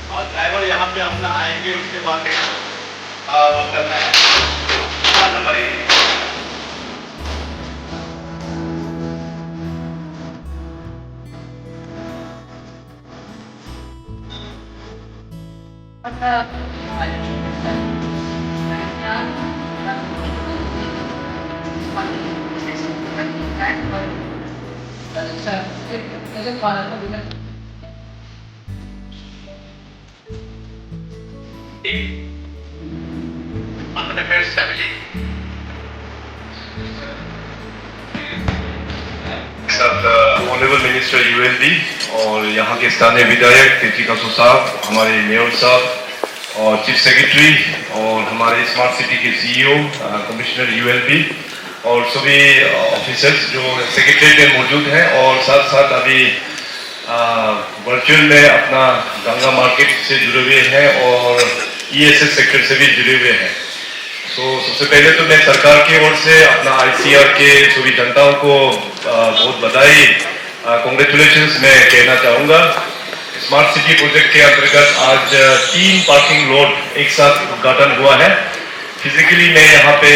और ड्राइवर यहाँ पे अपना आएंगे, उसके बाद वो करना है number under the family. Honourable minister ULB और यहाँ के स्थानीय विधायक केटी कासो साहब, हमारे मेयर साहब और चीफ सेक्रेटरी और हमारे स्मार्ट सिटी के सीईओ कमिश्नर यूएलबी और सभी ऑफिसर्स जो सेक्रेटरी में मौजूद हैं और साथ साथ अभी वर्चुअल में अपना गंगा मार्केट से जुड़े हुए हैं और ईएसएस सेक्टर से भी जुड़े हुए हैं। तो सबसे पहले तो मैं सरकार की ओर से अपना आईसीआर के सभी जनताओं को बहुत बधाई, कॉन्ग्रेचुलेशंस मैं कहना चाहूँगा। स्मार्ट सिटी प्रोजेक्ट के अंतर्गत आज 3 पार्किंग लॉट एक साथ उद्घाटन हुआ है। फिजिकली मैं यहाँ पे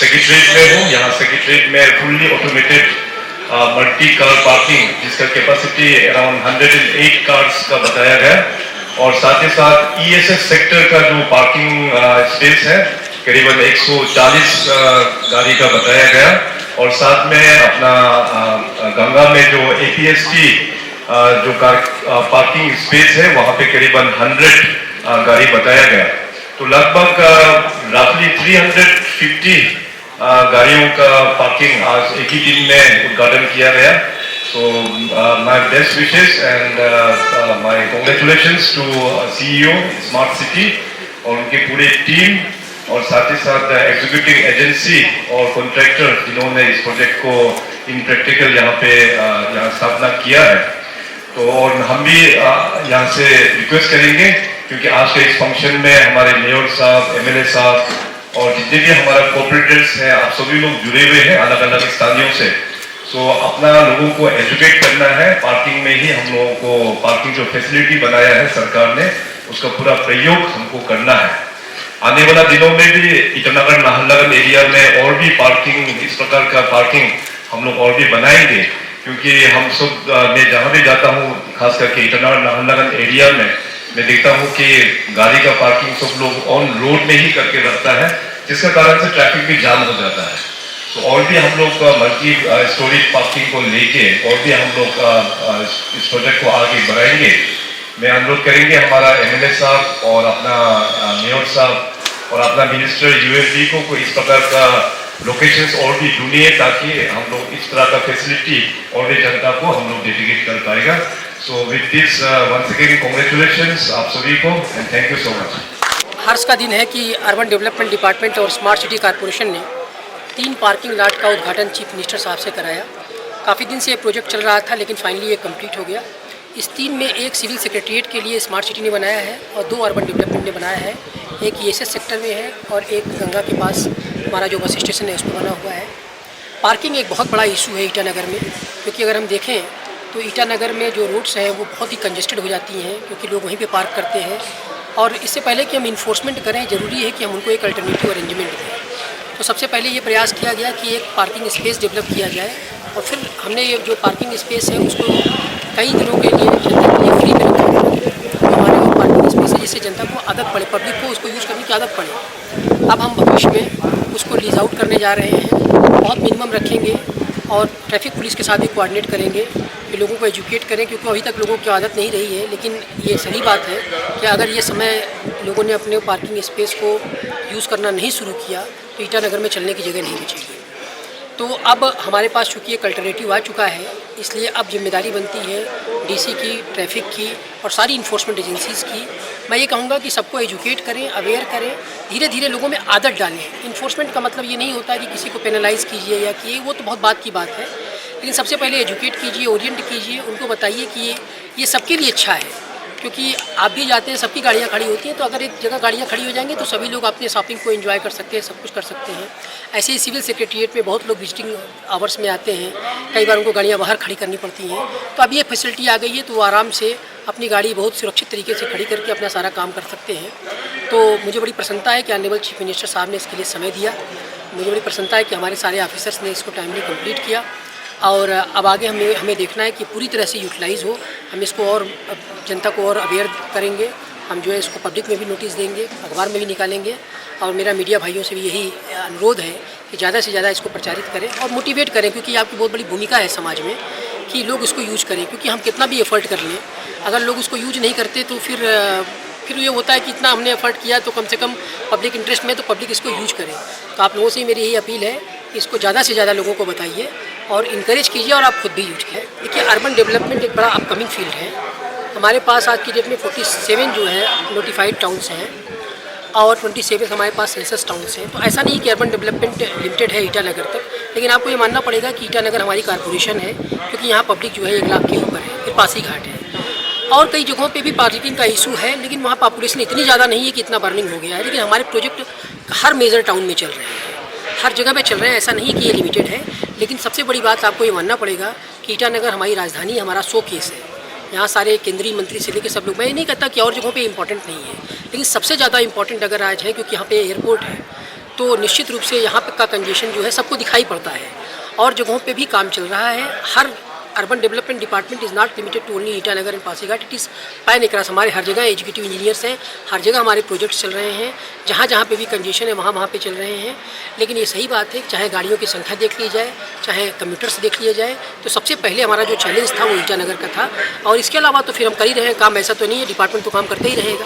सेक्रेटरीट में हूँ। यहाँ सेक्रेटरीट में fully automated multi car parking जिसका कैपेसिटी अराउंड 108 कार्स का बताया गया और साथ ही साथ ईएसएस सेक्टर का जो पार्किंग स्पेस है करीबन 140 गाड़ी का बताया गया और साथ में अपना गंगा में जो एपीएसटी जो कार पार्किंग स्पेस है वहाँ पे करीबन 100 गाड़ी बताया गया। तो लगभग रफली 350 गाड़ियों का पार्किंग आज एक ही दिन में उद्घाटन किया गया। So my best wishes and my congratulations to CEO Smart City और उनके पूरे टीम और साथ ही साथ एग्जीक्यूटिव एजेंसी और कॉन्ट्रैक्टर जिन्होंने इस प्रोजेक्ट को इन प्रैक्टिकल यहाँ पे स्थापना किया है। तो और हम भी यहाँ से रिक्वेस्ट करेंगे क्योंकि आज के इस फंक्शन में हमारे मेयर साहब, एमएलए साहब और जितने भी हमारा कॉर्पोरेटर्स हैं आप सभी लोग जुड़े हुए हैं अलग अलग स्थानीयों से। सो अपना लोगों को एजुकेट करना है। पार्किंग में ही हम लोगों को पार्किंग जो फैसिलिटी बनाया है सरकार ने उसका पूरा प्रयोग हमको करना है। आने वाला दिनों में भी ईटानगर नाहरलगुन एरिया में और भी पार्किंग इस प्रकार का पार्किंग हम लोग और भी बनाएंगे क्योंकि हम सब मैं जहाँ भी जाता हूँ खास करके ईटानगर नाहरलगुन एरिया में मैं देखता हूँ कि गाड़ी का पार्किंग सब लोग ऑन रोड में ही करके रखता है जिसका कारण से ट्रैफिक भी जाम हो जाता है। तो और भी हम लोग मल्टी स्टोरेज पार्किंग को लेके और भी हम लोग इस प्रोजेक्ट को आगे बढ़ाएंगे। मैं अनुरोध करेंगे हमारा एमएलए साहब और अपना मेयर साहब और अपना मिनिस्टर यूएलबी को इस प्रकार का लोकेशंस और भी ढूंढिए ताकि हम लोग इस तरह का फैसिलिटी और भी जनता को हम लोग डेडिकेट कर पाएगा। So with this once again congratulations आप सभी को and thank you so much. हर्ष का दिन है कि अर्बन डेवलपमेंट डिपार्टमेंट और स्मार्ट सिटी कॉरपोरेशन ने 3 पार्किंग लॉट का उद्घाटन चीफ मिनिस्टर साहब से कराया। काफ़ी दिन से ये प्रोजेक्ट चल रहा था लेकिन फाइनली ये कंप्लीट हो गया। इस 3 में एक सिविल सेक्रेटरीट के लिए स्मार्ट सिटी ने बनाया है और 2 अर्बन डेवलपमेंट ने बनाया है। एक ईएसएस सेक्टर में है और एक गंगा के पास हमारा जो बस स्टेशन है उसमें बना हुआ है। पार्किंग एक बहुत बड़ा इशू है ईटानगर में क्योंकि अगर हम देखें तो ईटानगर में जो रोड्स हैं वो बहुत ही कंजेस्टेड हो जाती हैं क्योंकि लोग वहीं पे पार्क करते हैं और इससे पहले कि हम इन्फोर्समेंट करें ज़रूरी है कि हम उनको एक अल्टरनेटिव अरेंजमेंट दें। तो सबसे पहले ये प्रयास किया गया कि एक पार्किंग स्पेस डेवलप किया जाए और फिर हमने ये जो पार्किंग स्पेस है उसको कई दिनों के लिए जनता के लिए फ्री में रखा। हमारे वो पार्किंग स्पेस है जिससे जनता को आदत पड़े, पब्लिक को उसको यूज़ करने की आदत पड़े। अब हम भविष्य में उसको लीज आउट करने जा रहे हैं, बहुत मिनिमम रखेंगे और ट्रैफिक पुलिस के साथ भी कोऑर्डिनेट करेंगे कि लोगों को एजुकेट करें क्योंकि अभी तक लोगों की आदत नहीं रही है। लेकिन ये सही बात है कि अगर ये समय लोगों ने अपने पार्किंग स्पेस को यूज़ करना नहीं शुरू किया तो ईटानगर में चलने की जगह नहीं बचेगी। तो अब हमारे पास चूँकि एक अल्टरनेटिव आ चुका है इसलिए अब जिम्मेदारी बनती है डीसी की, ट्रैफिक की और सारी इन्फोर्समेंट एजेंसीज़ की। मैं ये कहूँगा कि सबको एजुकेट करें, अवेयर करें, धीरे धीरे लोगों में आदत डालें। इन्फोर्समेंट का मतलब ये नहीं होता है कि किसी को पेनलाइज़ कीजिए या किए, वो तो बहुत बात की बात है। लेकिन सबसे पहले एजुकेट कीजिए, ओरिएंट कीजिए, उनको बताइए कि ये सबके लिए अच्छा है, क्योंकि आप भी जाते हैं, सबकी गाड़ियाँ खड़ी होती हैं, तो अगर एक जगह गाड़ियाँ खड़ी हो जाएंगी तो सभी लोग अपने शॉपिंग को एंजॉय कर सकते हैं, सब कुछ कर सकते हैं। ऐसे ही सिविल सेक्रेटरीट में बहुत लोग विजिटिंग आवर्स में आते हैं, कई बार उनको गाड़ियाँ बाहर खड़ी करनी पड़ती हैं, तो अब ये फैसिलिटी आ गई है तो वो आराम से अपनी गाड़ी बहुत सुरक्षित तरीके से खड़ी करके अपना सारा काम कर सकते हैं। तो मुझे बड़ी प्रसन्नता है कि ऑनरेबल चीफ मिनिस्टर साहब ने इसके लिए समय दिया। मुझे बड़ी प्रसन्नता है कि हमारे सारे ऑफिसर्स ने इसको टाइमली कंप्लीट किया और अब आगे हमें देखना है कि पूरी तरह से यूटिलाइज़ हो। हम इसको और जनता को और अवेयर करेंगे, हम जो है इसको पब्लिक में भी नोटिस देंगे, अखबार में भी निकालेंगे और मेरा मीडिया भाइयों से भी यही अनुरोध है कि ज़्यादा से ज़्यादा इसको प्रचारित करें और मोटिवेट करें, क्योंकि आपकी बहुत बड़ी भूमिका है समाज में कि लोग इसको यूज करें। क्योंकि हम कितना भी एफर्ट कर लें, अगर लोग उसको यूज नहीं करते तो फिर ये होता है कि इतना हमने एफर्ट किया तो कम से कम पब्लिक इंटरेस्ट में तो पब्लिक इसको यूज करे। तो आप लोगों से मेरी यही अपील है कि इसको ज़्यादा से ज़्यादा लोगों को बताइए और इनकरेज कीजिए और आप खुद भी यूज कीजिए। देखिए, अर्बन डेवलपमेंट एक बड़ा अपकमिंग फील्ड है। हमारे पास आज की डेट में 47 जो है नोटिफाइड टाउन्स हैं और 27 हमारे पास सेंसस टाउन्स हैं। तो ऐसा नहीं कि अर्बन डेवलपमेंट लिमिटेड है ईटानगर तक, लेकिन आपको ये मानना पड़ेगा कि ईटानगर हमारी कॉर्पोरेशन है, क्योंकि यहाँ पब्लिक जो है 1 लाख के ऊपर है। फिर पासीघाट है और कई जगहों पे भी पार्किंग का इशू है, लेकिन वहाँ पॉपुलेशन इतनी ज़्यादा नहीं है कि इतना बर्निंग हो गया है। लेकिन हमारे प्रोजेक्ट हर मेजर टाउन में चल रहे हैं, हर जगह पे चल रहे हैं, ऐसा नहीं कि ये लिमिटेड है। लेकिन सबसे बड़ी बात आपको ये मानना पड़ेगा कि ईटानगर हमारी राजधानी, हमारा शोकेस है। यहाँ सारे केंद्रीय मंत्री से लेकर सब लोग, मैं ये नहीं कहता कि और जगहों पे इम्पोर्टेंट नहीं है, लेकिन सबसे ज़्यादा इम्पोर्टेंट अगर आज है, क्योंकि यहाँ पे एयरपोर्ट है, तो निश्चित रूप से यहाँ का कंजेशन जो है सबको दिखाई पड़ता है और जगहों पे भी काम चल रहा है। हर urban development department is not limited to only Itanagar and Pasighat, it is pan across. हमारे हर जगह एजुकेटिव इंजीनियर्स हैं, हर जगह हमारे प्रोजेक्ट्स चल रहे हैं, जहाँ जहाँ पे भी कंजेशन है वहाँ पे चल रहे हैं। लेकिन ये सही बात है कि चाहे गाड़ियों की संख्या देख ली जाए, चाहे कम्यूटर्स देख लिया जाए, तो सबसे पहले हमारा जो चैलेंज था वो ईटानगर का था। और इसके अलावा तो फिर हम कर ही रहे हैं काम, ऐसा तो नहीं है, डिपार्टमेंट तो काम करते ही रहेगा।